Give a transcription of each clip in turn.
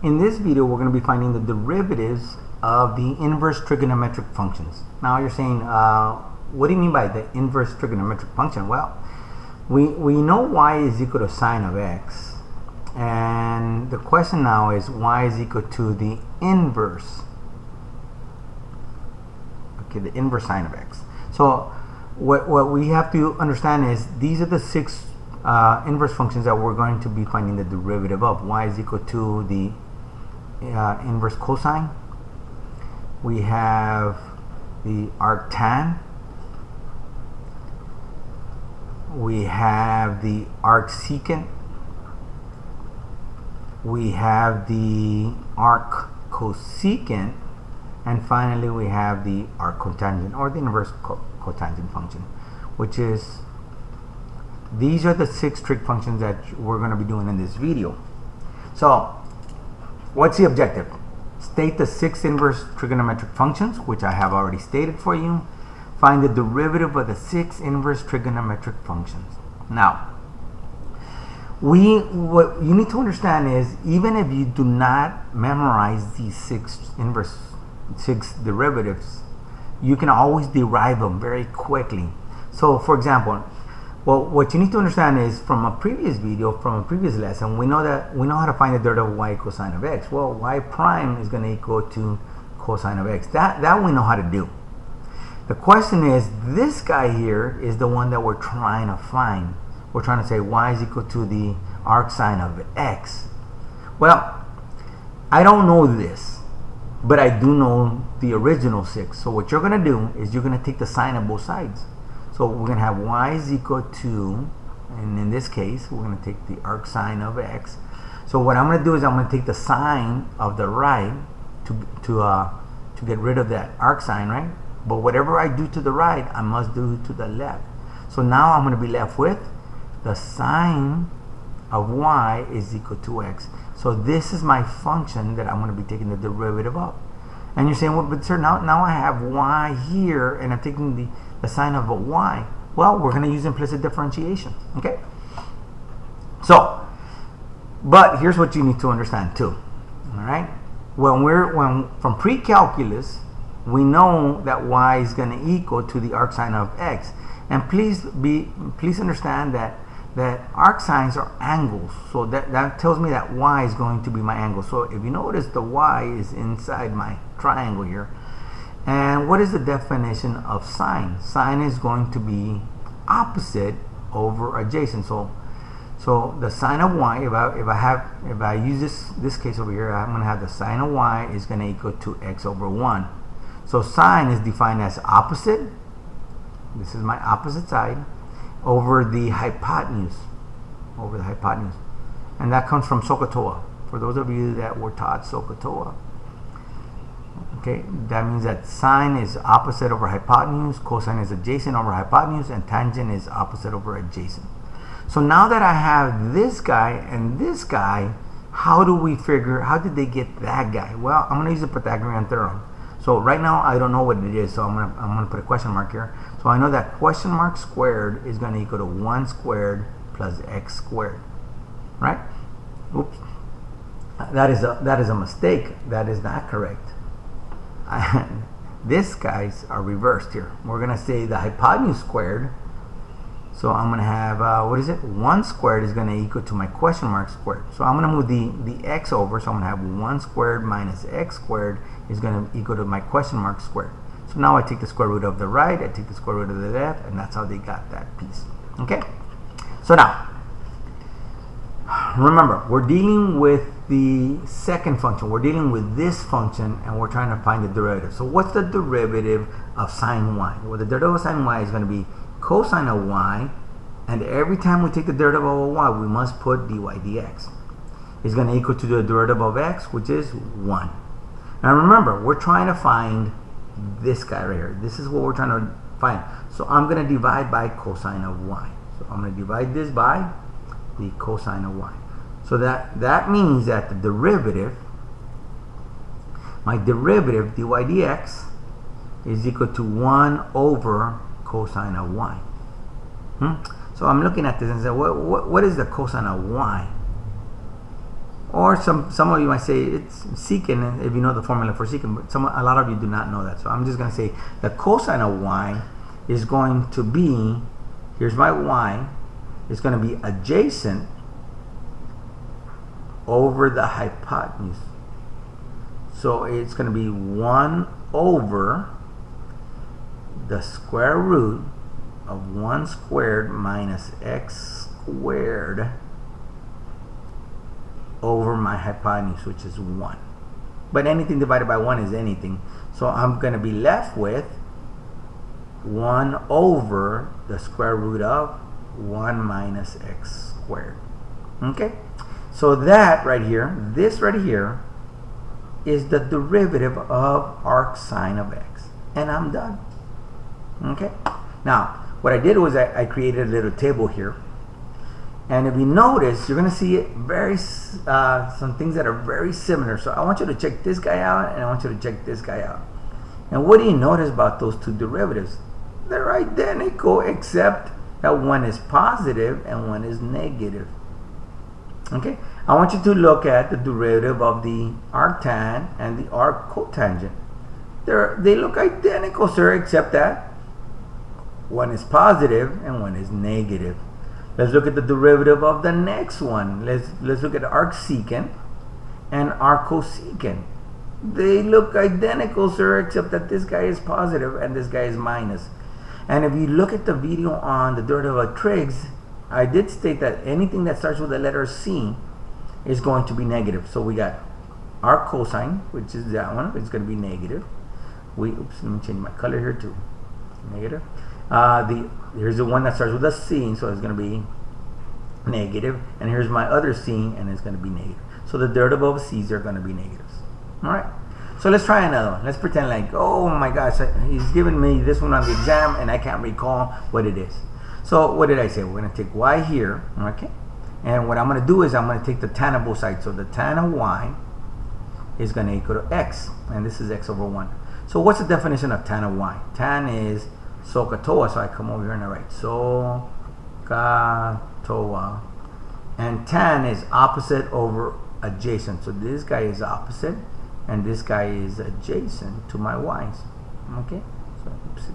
In this video, we're going to be finding the derivatives of the inverse trigonometric functions. Now you're saying, what do you mean by the inverse trigonometric function? Well, we know y is equal to sine of x, and the question now is y is equal to the inverse. Okay, the inverse sine of x. So what we have to understand is these are the six inverse functions that we're going to be finding the derivative of. Y is equal to the inverse cosine. We have the arctan. We have the arcsecant. We have the arccosecant. And finally, we have the arccotangent, or the inverse cotangent function, which is, these are the six trig functions that we're going to be doing in this video. So, what's the objective? State the six inverse trigonometric functions, which I have already stated for you. Find the derivative of the six inverse trigonometric functions. Now, what you need to understand is, even if you do not memorize these six derivatives, you can always derive them very quickly. So, for example, well, what you need to understand is, from a previous video, from a previous lesson, we know how to find the derivative of y equals sine of x. Well, y prime is going to equal to cosine of x. That we know how to do. The question is, this guy here is the one that we're trying to find. We're trying to say y is equal to the arcsine of x. Well, I don't know this, but I do know the original six. So what you're going to do is you're going to take the sine of both sides. So we're going to have y is equal to, and in this case, we're going to take the arcsine of x. So what I'm going to do is I'm going to take the sine of the right to get rid of that arcsine, right? But whatever I do to the right, I must do to the left. So now I'm going to be left with the sine of y is equal to x. So this is my function that I'm going to be taking the derivative of. And you're saying, well, but sir, now I have y here, and I'm taking the sine of a y. Well, we're going to use implicit differentiation, okay? So, but here's what you need to understand too, all right? From pre-calculus, we know that y is going to equal to the arcsine of x. And please understand that arcsines are angles. So that tells me that y is going to be my angle. So if you notice, the y is inside my triangle here. And what is the definition of sine? Sine is going to be opposite over adjacent. So the sine of y, if I use this case over here, I'm going to have the sine of y is going to equal to x over 1. So sine is defined as opposite. This is my opposite side over the hypotenuse. And that comes from SOHCAHTOA. For those of you that were taught SOHCAHTOA. Okay, that means that sine is opposite over hypotenuse, cosine is adjacent over hypotenuse, and tangent is opposite over adjacent. So now that I have this guy and this guy, how did they get that guy? Well, I'm going to use the Pythagorean theorem. So right now I don't know what it is, so I'm gonna put a question mark here. So I know that question mark squared is going to equal to 1 squared plus x squared, right? Oops, that is a mistake. That is not correct. These guys are reversed here. We're gonna say the hypotenuse squared. So I'm gonna have 1 squared is gonna equal to my question mark squared. So I'm gonna move the x over. So I'm gonna have 1 squared minus x squared is gonna equal to my question mark squared. So now I take the square root of the right, I take the square root of the left, and that's how they got that piece. Okay. So now, remember, we're dealing with the second function. We're dealing with this function, and we're trying to find the derivative. So what's the derivative of sine y? Well, the derivative of sine y is going to be cosine of y, and every time we take the derivative of y, we must put dy dx. It's going to equal to the derivative of x, which is 1. Now remember, we're trying to find this guy right here. This is what we're trying to find. So I'm going to divide by cosine of y. So I'm going to divide this by the cosine of y. So that means that the derivative, my derivative, dy dx, is equal to 1 over cosine of y. So I'm looking at this and say, what is the cosine of y? Or some of you might say it's secant if you know the formula for secant, but a lot of you do not know that. So I'm just going to say the cosine of y is going to be, here's my y, is going to be adjacent over the hypotenuse. So it's going to be 1 over the square root of 1 squared minus x squared over my hypotenuse, which is 1. But anything divided by 1 is anything. So I'm going to be left with 1 over the square root of 1 minus x squared. Okay? So that right here, this right here, is the derivative of arc sine of x. And I'm done. Okay? Now, what I did was I created a little table here. And if you notice, you're going to see some things that are very similar. So I want you to check this guy out, and I want you to check this guy out. And what do you notice about those two derivatives? They're identical, except that one is positive and one is negative. Okay? I want you to look at the derivative of the arctan and the arccotangent. They look identical, sir, except that one is positive and one is negative. Let's look at the derivative of the next one. Let's look at arcsecant and arccosecant. They look identical, sir, except that this guy is positive and this guy is minus. And if you look at the video on the derivative of trigs, I did state that anything that starts with the letter C is going to be negative. So we got arccosine, which is that one, it's going to be negative. Oops, let me change my color here to negative. Here's the one that starts with a C, so it's going to be negative. And here's my other C, and it's going to be negative. So the derivative of C's are going to be negatives. All right. So let's try another one. Let's pretend like, oh my gosh, he's given me this one on the exam, and I can't recall what it is. So what did I say? We're going to take y here, okay? And what I'm going to do is I'm going to take the tan of both sides. So the tan of y is going to equal to x, and this is x over 1. So what's the definition of tan of y? Tan is SOHCAHTOA, so I come over here and I write SOHCAHTOA. And tan is opposite over adjacent. So this guy is opposite, and this guy is adjacent to my y's. Okay? So oops,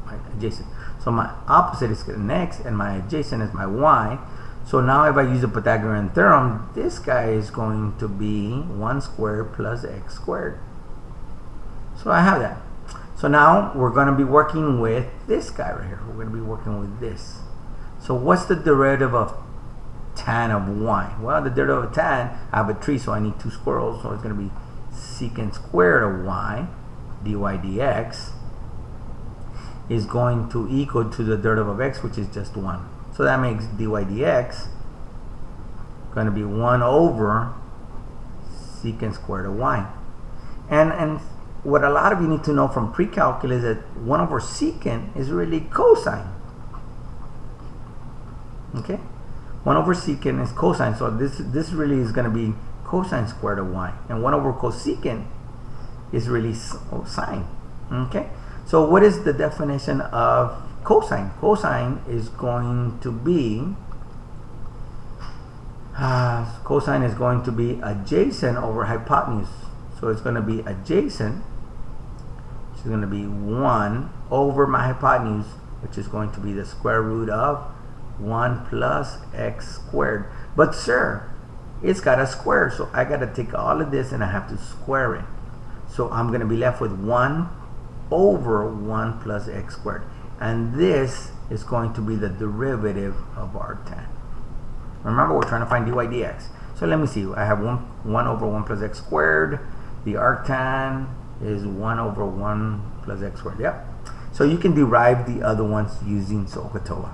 my adjacent. So my opposite is an x, and my adjacent is my y. So now if I use the Pythagorean theorem, this guy is going to be 1 squared plus x squared. So I have that. So now we're going to be working with this guy right here. We're going to be working with this. So what's the derivative of tan of y? Well, the derivative of tan, I have a tree, so I need 2 squirrels. So it's going to be secant squared of y dy dx is going to equal to the derivative of x, which is just 1. So that makes dy dx going to be 1 over secant squared of y. And what a lot of you need to know from pre-calculus is that 1 over secant is really cosine. Okay? 1 over secant is cosine, so this really is going to be cosine squared of y. And 1 over cosecant is really sine. Okay? So what is the definition of cosine? Cosine is going to be adjacent over hypotenuse. So it's going to be adjacent, which is going to be 1 over my hypotenuse, which is going to be the square root of 1 plus x squared. But sir, it's got a square, so I got to take all of this and I have to square it. So I'm going to be left with 1 over 1 plus x squared. And this is going to be the derivative of arctan. Remember, we're trying to find dy dx. So let me see. I have 1 over 1 plus x squared. The arctan is 1 over 1 plus x squared. Yep. So you can derive the other ones using SOHCAHTOA.